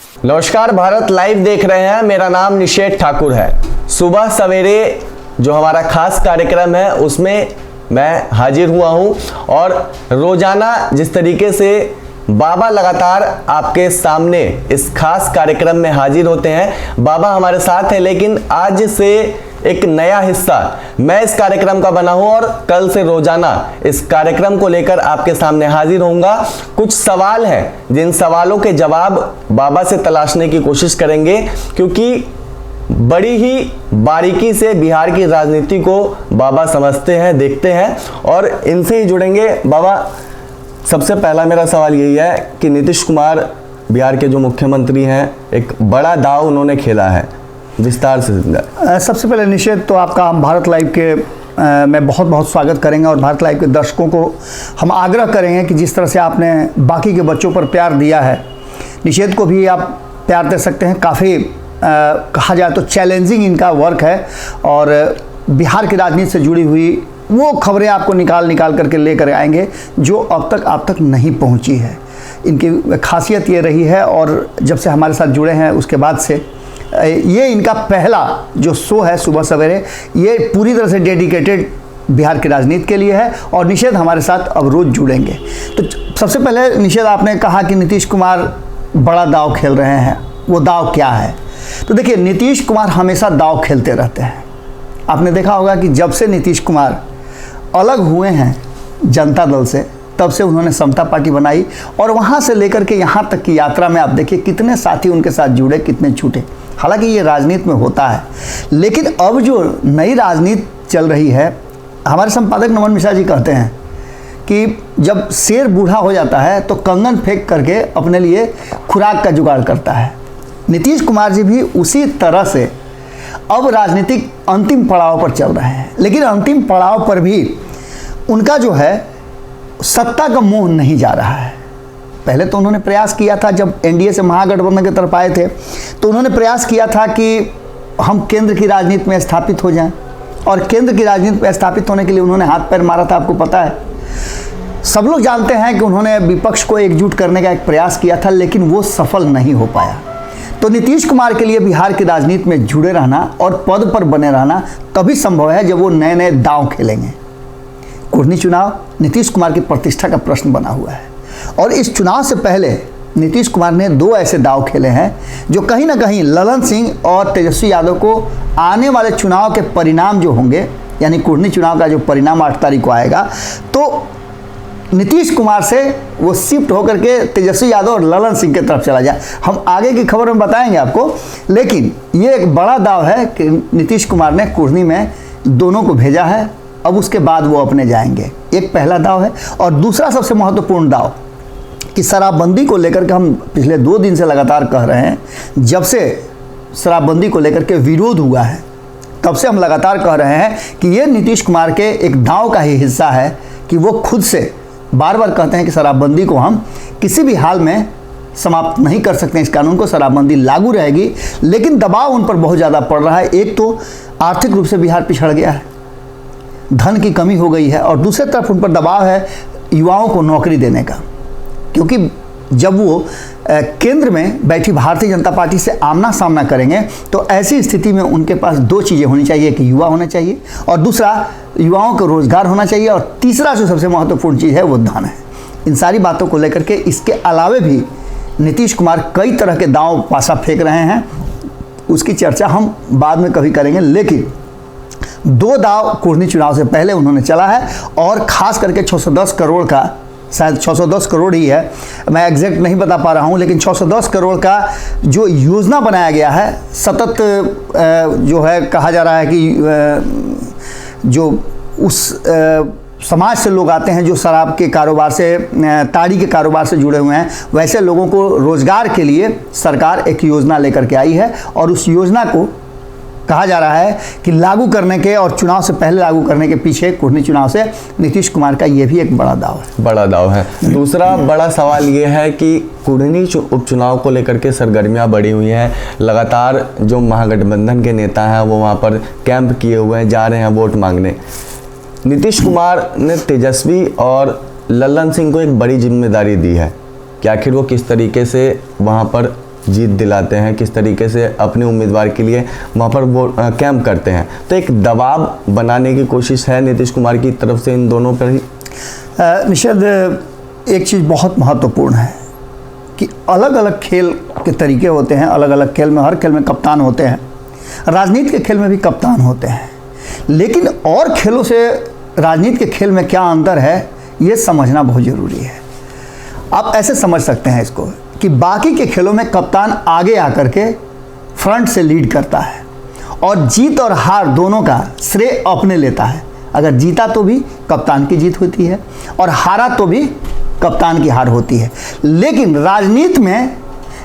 नमस्कार, भारत लाइव देख रहे हैं। मेरा नाम निषेध ठाकुर है। सुबह सवेरे जो हमारा खास कार्यक्रम है उसमें मैं हाजिर हुआ हूं और रोजाना जिस तरीके से बाबा लगातार आपके सामने इस खास कार्यक्रम में हाजिर होते हैं, बाबा हमारे साथ हैं। लेकिन आज से एक नया हिस्सा मैं इस कार्यक्रम का बना हूं और कल से रोजाना इस कार्यक्रम को लेकर आपके सामने हाजिर होऊंगा। कुछ सवाल हैं जिन सवालों के जवाब बाबा से तलाशने की कोशिश करेंगे, क्योंकि बड़ी ही बारीकी से बिहार की राजनीति को बाबा समझते हैं, देखते हैं और इनसे ही जुड़ेंगे। बाबा, सबसे पहला मेरा सवाल यही है कि नीतीश कुमार बिहार के जो मुख्यमंत्री हैं, एक बड़ा दांव उन्होंने खेला है, विस्तार से समझा। सबसे पहले निषेध तो आपका हम भारत लाइव के मैं बहुत बहुत स्वागत करेंगे और भारत लाइव के दर्शकों को हम आग्रह करेंगे कि जिस तरह से आपने बाकी के बच्चों पर प्यार दिया है, निषेध को भी आप प्यार दे सकते हैं। काफ़ी कहा जाए तो चैलेंजिंग इनका वर्क है और बिहार की राजनीति से जुड़ी हुई वो खबरें आपको निकाल करके लेकर आएंगे जो अब तक आप तक नहीं पहुंची है। इनकी खासियत ये रही है और जब से हमारे साथ जुड़े हैं उसके बाद से ये इनका पहला जो शो है सुबह सवेरे, ये पूरी तरह से डेडिकेटेड बिहार की राजनीति के लिए है और निषेध हमारे साथ अब रोज़ जुड़ेंगे। तो सबसे पहले निषेध, आपने कहा कि नीतीश कुमार बड़ा दांव खेल रहे हैं, वो दांव क्या है? तो देखिए, नीतीश कुमार हमेशा दांव खेलते रहते हैं। आपने देखा होगा कि जब से नीतीश कुमार अलग हुए हैं जनता दल से, तब से उन्होंने समता पार्टी बनाई और वहाँ से लेकर के यहाँ तक की यात्रा में आप देखिए कितने साथी उनके साथ जुड़े, कितने छूटे। हालांकि ये राजनीति में होता है, लेकिन अब जो नई राजनीति चल रही है, हमारे संपादक नमन मिश्रा जी कहते हैं कि जब शेर बूढ़ा हो जाता है तो कंगन फेंक करके अपने लिए खुराक का जुगाड़ करता है। नीतीश कुमार जी भी उसी तरह से अब राजनीतिक अंतिम पड़ाव पर चल रहे हैं, लेकिन अंतिम पड़ाव पर भी उनका जो है सत्ता का मोह नहीं जा रहा है। पहले तो उन्होंने प्रयास किया था, जब एनडीए से महागठबंधन की तरफ आए थे तो उन्होंने प्रयास किया था कि हम केंद्र की राजनीति में स्थापित हो जाएं और केंद्र की राजनीति में स्थापित होने के लिए उन्होंने हाथ पैर मारा था। आपको पता है, सब लोग जानते हैं कि उन्होंने विपक्ष को एकजुट करने का एक प्रयास किया था, लेकिन वो सफल नहीं हो पाया। तो नीतीश कुमार के लिए बिहार की राजनीति में जुड़े रहना और पद पर बने रहना तभी संभव है जब वो नए नए दांव खेलेंगे। कुर्नी चुनाव नीतीश कुमार की प्रतिष्ठा का प्रश्न बना हुआ है और इस चुनाव से पहले नीतीश कुमार ने दो ऐसे दांव खेले हैं जो कहीं ना कहीं ललन सिंह और तेजस्वी यादव को आने वाले चुनाव के परिणाम जो होंगे, यानी कुर्नी चुनाव का जो परिणाम 8 तारीख को आएगा, तो नीतीश कुमार से वो शिफ्ट होकर के तेजस्वी यादव और ललन सिंह की तरफ चला जाए। हम आगे की खबर में बताएंगे आपको, लेकिन ये एक बड़ा दाव है कि नीतीश कुमार ने कुर्नी में दोनों को भेजा है। अब उसके बाद वो अपने जाएंगे। एक पहला दाव है और दूसरा सबसे महत्वपूर्ण दाव कि शराबबंदी को लेकर के हम पिछले 2 दिन से लगातार कह रहे हैं। जब से शराबबंदी को लेकर के विरोध हुआ है तब से हम लगातार कह रहे हैं कि ये नीतीश कुमार के एक दांव का ही हिस्सा है कि वो खुद से बार बार कहते हैं कि शराबबंदी को हम किसी भी हाल में समाप्त नहीं कर सकते, इस कानून को, शराबबंदी लागू रहेगी। लेकिन दबाव उन पर बहुत ज़्यादा पड़ रहा है। एक तो आर्थिक रूप से बिहार पिछड़ गया है, धन की कमी हो गई है, और दूसरी तरफ उन पर दबाव है युवाओं को नौकरी देने का, क्योंकि जब वो केंद्र में बैठी भारतीय जनता पार्टी से आमना सामना करेंगे तो ऐसी स्थिति में उनके पास 2 चीज़ें होनी चाहिए, कि युवा होना चाहिए और दूसरा युवाओं को रोजगार होना चाहिए, और तीसरा जो सबसे महत्वपूर्ण चीज़ है वो धन है। इन सारी बातों को लेकर के इसके अलावे भी नीतीश कुमार कई तरह के दांव पासा फेंक रहे हैं, उसकी चर्चा हम बाद में कभी करेंगे। लेकिन 2 दांव कुर्नी चुनाव से पहले उन्होंने चला है और ख़ास करके 610 करोड़ का, शायद 610 करोड़ ही है, मैं एग्जैक्ट नहीं बता पा रहा हूँ, लेकिन 610 करोड़ का जो योजना बनाया गया है, सतत जो है कहा जा रहा है कि जो उस समाज से लोग आते हैं जो शराब के कारोबार से, ताड़ी के कारोबार से जुड़े हुए हैं, वैसे लोगों को रोज़गार के लिए सरकार एक योजना लेकर के आई है और उस योजना को कहा जा रहा है कि लागू करने के और चुनाव से पहले लागू करने के पीछे कुर्नी चुनाव से नीतीश कुमार का ये भी एक बड़ा दाव है। बड़ा दाव है। दूसरा बड़ा सवाल ये है कि कुर्नी उपचुनाव को लेकर के सरगर्मियां बढ़ी हुई हैं। लगातार जो महागठबंधन के नेता हैं वो वहाँ पर कैंप किए हुए हैं, जा रहे हैं वोट मांगने। नीतीश कुमार ने तेजस्वी और ललन सिंह को एक बड़ी जिम्मेदारी दी है कि आखिर वो किस तरीके से वहाँ पर जीत दिलाते हैं, किस तरीके से अपने उम्मीदवार के लिए वहाँ पर वो कैंप करते हैं, तो एक दबाव बनाने की कोशिश है नीतीश कुमार की तरफ से इन दोनों पर ही? निषेध, एक चीज़ बहुत महत्वपूर्ण है कि अलग अलग खेल के तरीके होते हैं, अलग अलग खेल में, हर खेल में कप्तान होते हैं, राजनीति के खेल में भी कप्तान होते हैं, लेकिन और खेलों से राजनीति के खेल में क्या अंतर है ये समझना बहुत ज़रूरी है। आप ऐसे समझ सकते हैं इसको कि बाकी के खेलों में कप्तान आगे आकर के फ्रंट से लीड करता है और जीत और हार दोनों का श्रेय अपने लेता है। अगर जीता तो भी कप्तान की जीत होती है और हारा तो भी कप्तान की हार होती है। लेकिन राजनीति में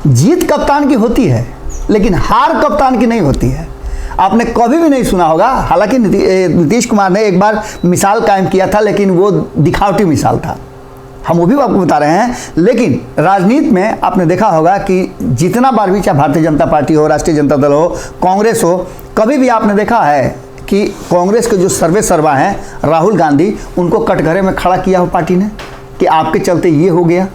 जीत कप्तान की होती है लेकिन हार कप्तान की नहीं होती है। आपने कभी भी नहीं सुना होगा, हालांकि नीतीश कुमार ने एक बार मिसाल कायम किया था लेकिन वो दिखावटी मिसाल था, हम वो भी आपको बता रहे हैं। लेकिन राजनीति में आपने देखा होगा कि जितना बार भी, चाहे भारतीय जनता पार्टी हो, राष्ट्रीय जनता दल हो, कांग्रेस हो, कभी भी आपने देखा है कि कांग्रेस के जो सर्वे सर्वा हैं राहुल गांधी, उनको कटघरे में खड़ा किया हो पार्टी ने कि आपके चलते ये हो गया।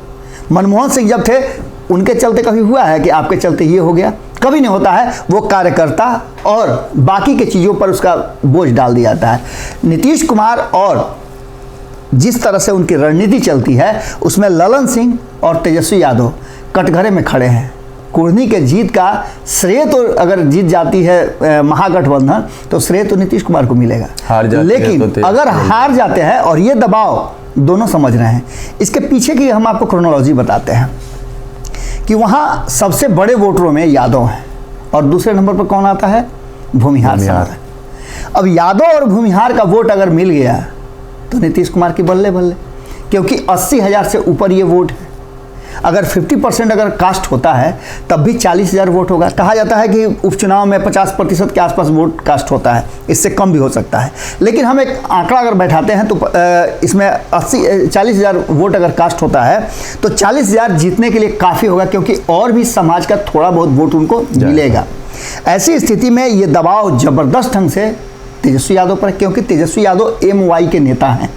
मनमोहन सिंह जब थे उनके चलते कभी हुआ है कि आपके चलते ये हो गया? कभी नहीं होता है। वो कार्यकर्ता और बाकी के चीज़ों पर उसका बोझ डाल दिया जाता है। नीतीश कुमार और जिस तरह से उनकी रणनीति चलती है उसमें ललन सिंह और तेजस्वी यादव कटघरे में खड़े हैं। कुर्नी के जीत का श्रेय तो, अगर जीत जाती है महागठबंधन, तो श्रेय तो नीतीश कुमार को मिलेगा, लेकिन तो अगर हार जाते हैं, और ये दबाव दोनों समझ रहे हैं, इसके पीछे की हम आपको क्रोनोलॉजी बताते हैं कि वहाँ सबसे बड़े वोटरों में यादव हैं और दूसरे नंबर पर कौन आता है? भूमिहार समाज। अब यादव और भूमिहार का वोट अगर मिल गया तो नीतीश कुमार की बल्ले बल्ले, क्योंकि 80,000 से ऊपर ये वोट है। अगर 50% अगर कास्ट होता है तब भी 40,000 वोट होगा। कहा जाता है कि उपचुनाव में 50% के आसपास वोट कास्ट होता है, इससे कम भी हो सकता है। लेकिन हम एक आंकड़ा अगर बैठाते हैं तो इसमें 40,000 वोट अगर कास्ट होता है तो 40,000 जीतने के लिए काफ़ी होगा, क्योंकि और भी समाज का थोड़ा बहुत वोट उनको मिलेगा। ऐसी स्थिति में ये दबाव ज़बरदस्त ढंग से तेजस्वी यादव पर, क्योंकि तेजस्वी यादव MOI के नेता हैं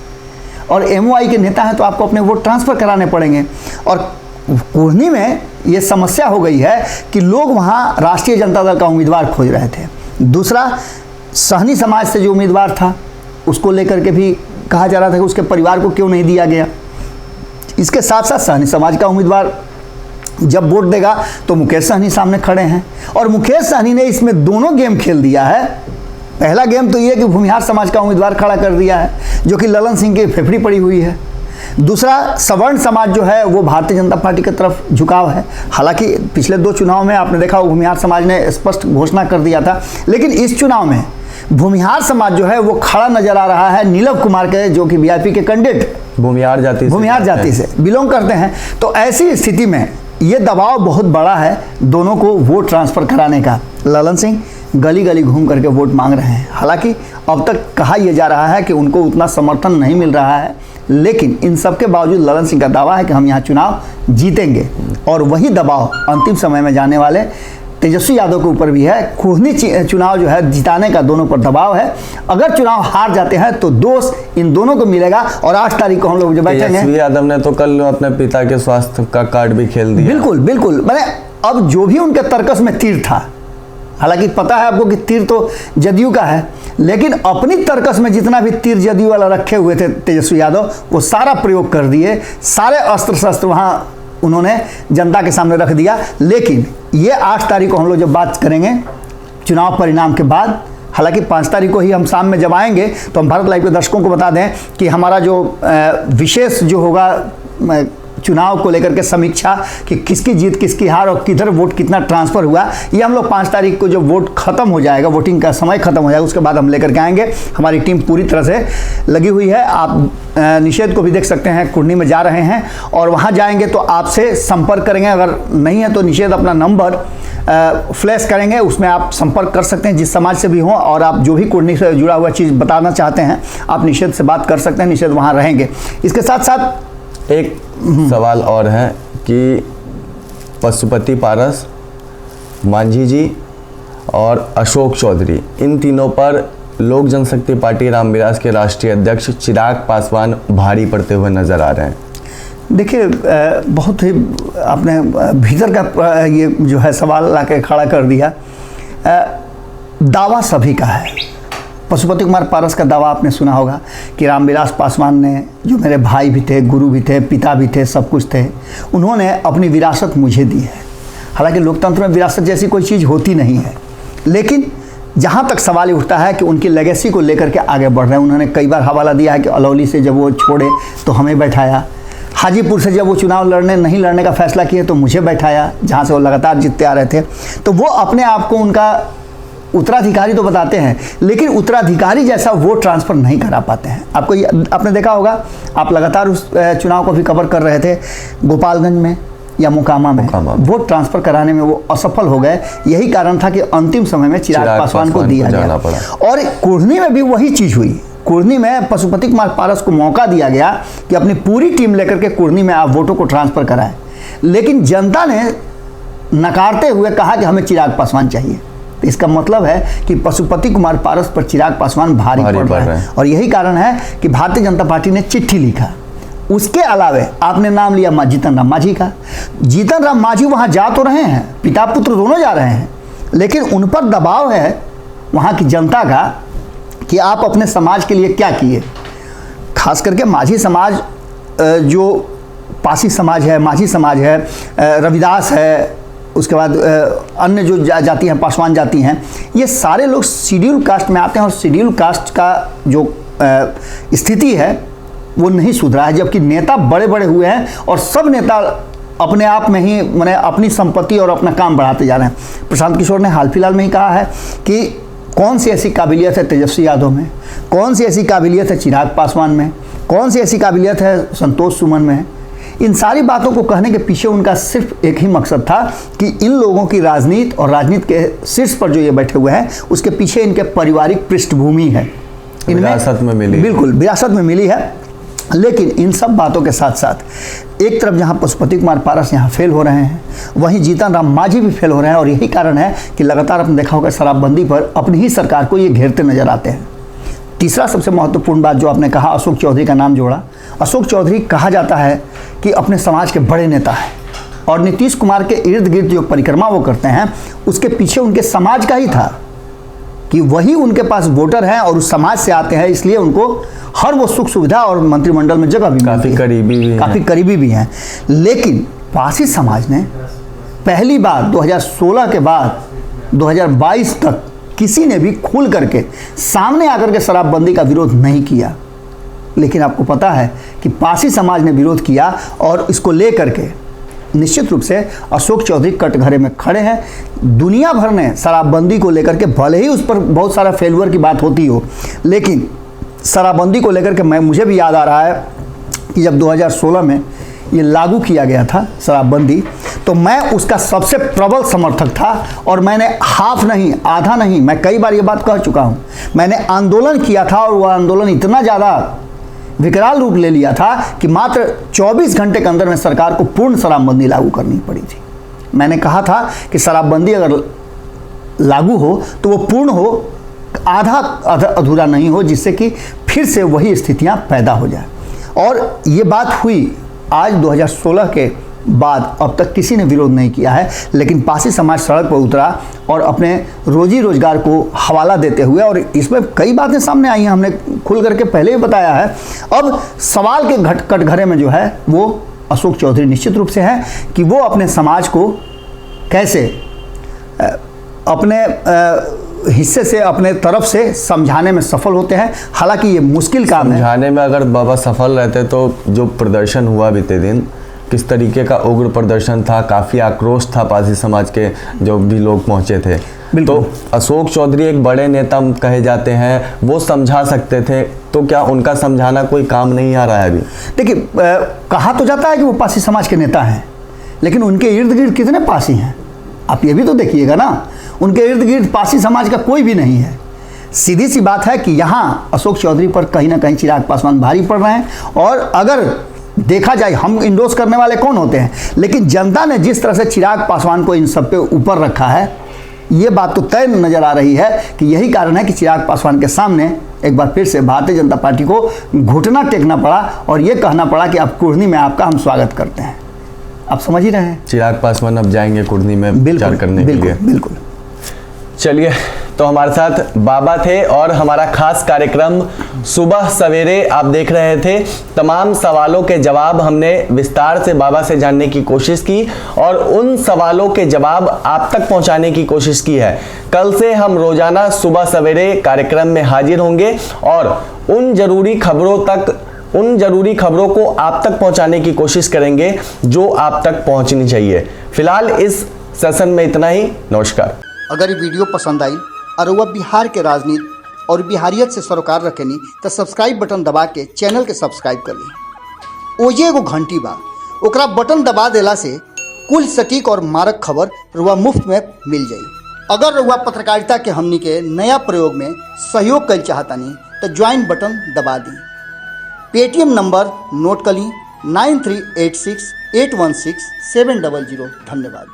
और MOI के नेता हैं तो आपको अपने वोट ट्रांसफ़र कराने पड़ेंगे। और कुर्नी में ये समस्या हो गई है कि लोग वहाँ राष्ट्रीय जनता दल का उम्मीदवार खोज रहे थे। दूसरा, सहनी समाज से जो उम्मीदवार था उसको लेकर के भी कहा जा रहा था कि उसके परिवार को क्यों नहीं दिया गया। इसके साथ साथ सहनी समाज का उम्मीदवार जब वोट देगा तो मुकेश सहनी सामने खड़े हैं और मुकेश सहनी ने इसमें दोनों गेम खेल दिया है। पहला गेम तो ये कि भूमिहार समाज का उम्मीदवार खड़ा कर दिया है जो कि ललन सिंह की फेफड़ी पड़ी हुई है। दूसरा, सवर्ण समाज जो है वो भारतीय जनता पार्टी की तरफ झुकाव है। हालांकि पिछले 2 चुनाव में आपने देखा भूमिहार समाज ने स्पष्ट घोषणा कर दिया था, लेकिन इस चुनाव में भूमिहार समाज जो है वो खड़ा नजर आ रहा है नीलव कुमार के, जो कि VIP के कैंडिडेट भूमिहार जाति से बिलोंग करते हैं। तो ऐसी स्थिति में ये दबाव बहुत बड़ा है दोनों को वोट ट्रांसफ़र कराने का। ललन सिंह गली गली घूम करके वोट मांग रहे हैं। हालांकि अब तक कहा यह जा रहा है कि उनको उतना समर्थन नहीं मिल रहा है, लेकिन इन सब के बावजूद ललन सिंह का दावा है कि हम यहाँ चुनाव जीतेंगे और वही दबाव अंतिम समय में जाने वाले तेजस्वी यादव के ऊपर भी है। कुर्नी चुनाव जो है जिताने का दोनों पर दबाव है। अगर चुनाव हार जाते हैं तो दोष इन दोनों को मिलेगा और 8 तारीख को हम लोग जो बैठेंगे। तेजस्वी यादव ने तो कल अपने पिता के स्वास्थ्य का कार्ड भी खेल दिया। बिल्कुल बिल्कुल, मैंने अब जो भी उनके तर्कस में तीर था, हालांकि पता है आपको कि तीर तो जदयू का है, लेकिन अपनी तर्कस में जितना भी तीर जदयू वाला रखे हुए थे तेजस्वी यादव, वो सारा प्रयोग कर दिए। सारे अस्त्र शस्त्र वहाँ उन्होंने जनता के सामने रख दिया। लेकिन ये 8 तारीख को हम लोग जब बात करेंगे चुनाव परिणाम के बाद, हालांकि 5 तारीख को ही हम शाम में जब आएंगे तो हम भारत लाइव के दर्शकों को बता दें कि हमारा जो विशेष जो होगा चुनाव को लेकर के समीक्षा कि किसकी जीत किसकी हार और किधर वोट कितना ट्रांसफ़र हुआ, ये हम लोग 5 तारीख को जो वोट खत्म हो जाएगा, वोटिंग का समय खत्म हो जाएगा, उसके बाद हम लेकर के आएंगे। हमारी टीम पूरी तरह से लगी हुई है। आप निषेध को भी देख सकते हैं, कुर्नी में जा रहे हैं और वहाँ जाएंगे तो आपसे संपर्क करेंगे। अगर नहीं है तो निषेध अपना नंबर फ्लैश करेंगे, उसमें आप संपर्क कर सकते हैं जिस समाज से भी हो, और आप जो भी कुर्नी से जुड़ा हुआ चीज़ बताना चाहते हैं आप निषेध से बात कर सकते हैं। निषेध वहाँ रहेंगे। इसके साथ साथ एक सवाल और है कि पशुपति पारस, मांझी जी और अशोक चौधरी, इन तीनों पर लोक जनशक्ति पार्टी रामविलास के राष्ट्रीय अध्यक्ष चिराग पासवान भारी पड़ते हुए नजर आ रहे हैं। देखिए, बहुत ही आपने भीतर का ये जो है सवाल ला के खड़ा कर दिया। दावा सभी का है। पशुपति कुमार पारस का दावा आपने सुना होगा कि रामविलास पासवान ने, जो मेरे भाई भी थे, गुरु भी थे, पिता भी थे, सब कुछ थे, उन्होंने अपनी विरासत मुझे दी है। हालांकि लोकतंत्र में विरासत जैसी कोई चीज़ होती नहीं है, लेकिन जहाँ तक सवाल ये उठता है कि उनकी लेगेसी को लेकर के आगे बढ़ रहे हैं। उन्होंने कई बार हवाला दिया है कि अलौली से जब वो छोड़े तो हमें बैठाया, हाजीपुर से जब वो चुनाव नहीं लड़ने का फैसला किए तो मुझे बैठाया, जहाँ से वो लगातार जीतते आ रहे थे। तो वो अपने आप को उनका उत्तराधिकारी तो बताते हैं, लेकिन उत्तराधिकारी जैसा वो ट्रांसफ़र नहीं करा पाते हैं। आपने देखा होगा, आप लगातार उस चुनाव को भी कवर कर रहे थे, गोपालगंज में या मोकामा में वोट ट्रांसफ़र कराने में वो असफल हो गए। यही कारण था कि अंतिम समय में चिराग पासवान को दिया गया। और कुर्नी में भी वही चीज़ हुई। कुर्नी में पशुपति कुमार पारस को मौका दिया गया कि अपनी पूरी टीम लेकर के कुर्नी में आप वोटों को ट्रांसफ़र कराएं, लेकिन जनता ने नकारते हुए कहा कि हमें चिराग पासवान चाहिए। तो इसका मतलब है कि पशुपति कुमार पारस पर चिराग पासवान भारी पड़ रहा है। और यही कारण है कि भारतीय जनता पार्टी ने चिट्ठी लिखा। उसके अलावे आपने नाम लिया जीतन राम मांझी का। जीतन राम मांझी वहाँ जा तो रहे हैं, पिता पुत्र दोनों जा रहे हैं, लेकिन उन पर दबाव है वहाँ की जनता का कि आप अपने समाज के लिए क्या किए। खास करके मांझी समाज, जो पासी समाज है, मांझी समाज है, रविदास है, उसके बाद अन्य जो जाति हैं, पासवान जाति हैं, ये सारे लोग शेड्यूल कास्ट में आते हैं। और शेड्यूल कास्ट का जो स्थिति है वो नहीं सुधरा है, जबकि नेता बड़े बड़े हुए हैं और सब नेता अपने आप में ही माने अपनी संपत्ति और अपना काम बढ़ाते जा रहे हैं। प्रशांत किशोर ने हाल फिलहाल में ही कहा है कि कौन सी ऐसी काबिलियत है तेजस्वी यादव में, कौन सी ऐसी काबिलियत है चिराग पासवान में, कौन सी ऐसी काबिलियत है संतोष सुमन में। इन सारी बातों को कहने के पीछे उनका सिर्फ एक ही मकसद था कि इन लोगों की राजनीति और राजनीति के शीर्ष पर जो ये बैठे हुए हैं उसके पीछे इनके पारिवारिक पृष्ठभूमि है, विरासत में मिली, बिल्कुल विरासत में मिली है। लेकिन इन सब बातों के साथ साथ एक तरफ जहां पशुपति कुमार पारस यहाँ फेल हो रहे हैं, वहीं जीतन राम मांझी भी फेल हो रहे हैं। और यही कारण है कि लगातार आपने देखा होगा शराबबंदी पर अपनी ही सरकार को ये घेरते नजर आते हैं। तीसरा सबसे महत्वपूर्ण बात जो आपने कहा, अशोक चौधरी का नाम जोड़ा। अशोक चौधरी कहा जाता है कि अपने समाज के बड़े नेता हैं और नीतीश कुमार के इर्द गिर्द जो परिक्रमा वो करते हैं उसके पीछे उनके समाज का ही था कि वही उनके पास वोटर हैं और उस समाज से आते हैं, इसलिए उनको हर वो सुख सुविधा और मंत्रिमंडल में जगह भी काफ़ी करीबी भी हैं। लेकिन पासी समाज ने पहली बार 2016 के बाद 2022 तक किसी ने भी खुल करके सामने आकर के शराबबंदी का विरोध नहीं किया। लेकिन आपको पता है कि पासी समाज ने विरोध किया और इसको लेकर के निश्चित रूप से अशोक चौधरी कटघरे में खड़े हैं। दुनिया भर ने शराबबंदी को लेकर के, भले ही उस पर बहुत सारा फेल्यूर की बात होती हो, लेकिन शराबबंदी को लेकर के मुझे भी याद आ रहा है कि जब 2016 में ये लागू किया गया था शराबबंदी, तो मैं उसका सबसे प्रबल समर्थक था। और मैंने हाफ नहीं, आधा नहीं, मैं कई बार ये बात कह चुका हूँ, मैंने आंदोलन किया था और वह आंदोलन इतना ज़्यादा विकराल रूप ले लिया था कि मात्र 24 घंटे के अंदर में सरकार को पूर्ण शराबबंदी लागू करनी पड़ी थी। मैंने कहा था कि शराबबंदी अगर लागू हो तो वो पूर्ण हो, आधा अधूरा नहीं हो, जिससे कि फिर से वही स्थितियां पैदा हो जाए। और ये बात हुई आज 2016 के बाद, अब तक किसी ने विरोध नहीं किया है। लेकिन पासी समाज सड़क पर उतरा और अपने रोजी रोजगार को हवाला देते हुए, और इसमें कई बातें सामने आई हैं, हमने खुल करके पहले ही बताया है। अब सवाल के कटघरे में जो है वो अशोक चौधरी निश्चित रूप से है कि वो अपने समाज को कैसे अपने हिस्से से, अपने तरफ से समझाने में सफल होते हैं। हालांकि ये मुश्किल काम है समझाने में। अगर बाबा सफल रहते तो जो प्रदर्शन हुआ बीते दिन, किस तरीके का उग्र प्रदर्शन था, काफ़ी आक्रोश था पासी समाज के जो भी लोग पहुंचे थे। तो अशोक चौधरी एक बड़े नेता कहे जाते हैं, वो समझा सकते थे, तो क्या उनका समझाना कोई काम नहीं आ रहा है अभी? देखिए, कहा तो जाता है कि वो पासी समाज के नेता हैं, लेकिन उनके इर्द गिर्द कितने पासी हैं आप ये भी तो देखिएगा ना। उनके इर्द गिर्द पासी समाज का कोई भी नहीं है। सीधी सी बात है कि यहाँ अशोक चौधरी पर कहीं ना कहीं चिराग पासवान भारी पड़ रहे हैं। और अगर देखा जाए, हम इंडोर्स करने वाले कौन होते हैं, लेकिन जनता ने जिस तरह से चिराग पासवान को इन सब पे ऊपर रखा है, ये बात तो तय नजर आ रही है कि यही कारण है कि चिराग पासवान के सामने एक बार फिर से भारतीय जनता पार्टी को घुटना टेकना पड़ा और ये कहना पड़ा कि अब कुर्नी में आपका हम स्वागत करते हैं। आप समझ ही रहे हैं। चिराग पासवान अब जाएंगे कुर्नी में प्रचार बिल्कुल करने के लिए। बिल्कुल। चलिए, तो हमारे साथ बाबा थे और हमारा खास कार्यक्रम सुबह सवेरे आप देख रहे थे। तमाम सवालों के जवाब हमने विस्तार से बाबा से जानने की कोशिश की और उन सवालों के जवाब आप तक पहुंचाने की कोशिश की है। कल से हम रोजाना सुबह सवेरे कार्यक्रम में हाजिर होंगे और उन जरूरी खबरों को आप तक पहुंचाने की कोशिश करेंगे जो आप तक पहुंचनी चाहिए। फिलहाल इस सेशन में इतना ही। नमस्कार। अगर ये वीडियो पसंद आई और वह बिहार के राजनीति और बिहारियत से सरोकार रखेनी तो सब्सक्राइब बटन दबा के चैनल के सब्सक्राइब कर ली। ओजे एगो घंटी बा, ओकरा बटन दबा देला से कुल सटीक और मारक खबर रुआ मुफ्त में मिल जाई। अगर रुआ पत्रकारिता के हमनी के नया प्रयोग में सहयोग कर चाहतानी तो ज्वाइन बटन दबा दी। पेटीएम नंबर नोट कर ली 9386816700। धन्यवाद।